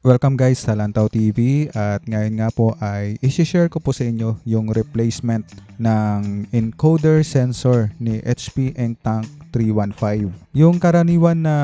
Welcome guys sa Lantaw TV at ngayon nga po ay isi-share ko po sa inyo yung replacement ng encoder sensor ni HP EngTank 315. Yung karaniwan na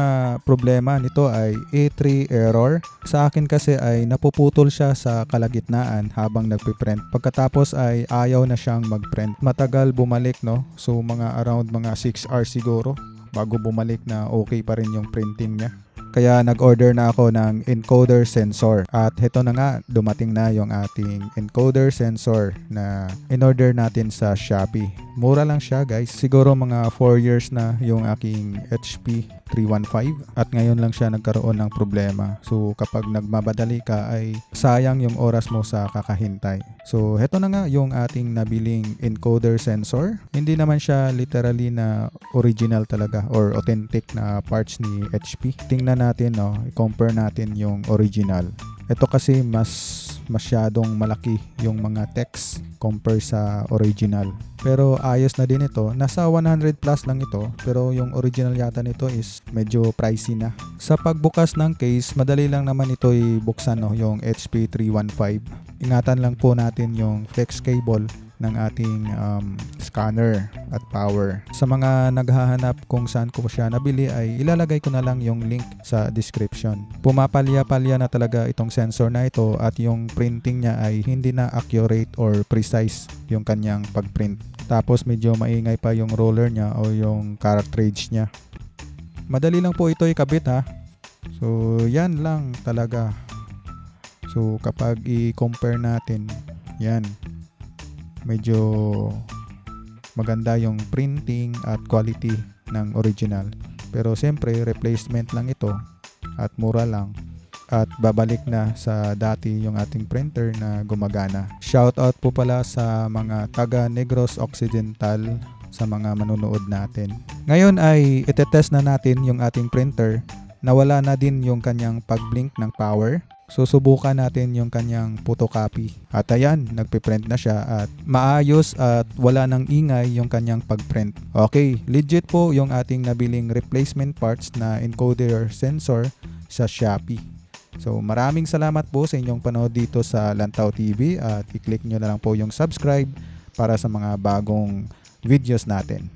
problema nito ay A3 error. Sa akin kasi ay napuputol siya sa kalagitnaan habang nagpiprint. Pagkatapos ay ayaw na siyang magprint. Matagal bumalik, no? So around mga 6 hours siguro bago bumalik na okay pa rin yung printing niya. Kaya nag-order na ako ng encoder sensor. At heto na nga, dumating na yung ating encoder sensor na in-order natin sa Shopee. Mura lang siya guys. Siguro mga 4 years na yung aking HP 315 at ngayon lang siya nagkaroon ng problema. So kapag nagmamadali ka ay sayang yung oras mo sa kakahintay. So heto na nga yung ating nabiling encoder sensor. Hindi naman siya literally na original talaga or authentic na parts ni HP. Tingnan natin, no, i-compare natin yung original. Ito kasi masyadong malaki yung mga text compare sa original. Pero ayos na din ito. Nasa 100 plus lang ito. Pero yung original yata nito is medyo pricey na. Sa pagbukas ng case, madali lang naman ito ibuksan, no, yung HP 315. Ingatan lang po natin yung flex cable ng ating scanner at power. Sa mga naghahanap kung saan ko siya nabili ay ilalagay ko na lang yung link sa description. Pumapalya-palya na talaga itong sensor na ito at yung printing niya ay hindi na accurate or precise yung kanyang pagprint. Tapos medyo maingay pa yung roller niya o yung cartridge niya. Madali lang po ito ikabit, ha. So yan lang talaga. So kapag i-compare natin, yan, medyo maganda yung printing at quality ng original. Pero siyempre replacement lang ito at mura lang. At babalik na sa dati yung ating printer na gumagana. Shoutout po pala sa mga taga Negros Occidental, sa mga manunood natin. Ngayon ay itetest na natin yung ating printer. Nawala na din yung kanyang pag-blink ng power. Susubukan natin yung kanyang photocopy. At ayan, nagpiprint na siya at maayos at wala nang ingay yung kanyang pagprint. Okay, legit po yung ating nabiling replacement parts na encoder sensor sa Shopee. So maraming salamat po sa inyong panood dito sa Lantaw TV at i-click nyo na lang po yung subscribe para sa mga bagong videos natin.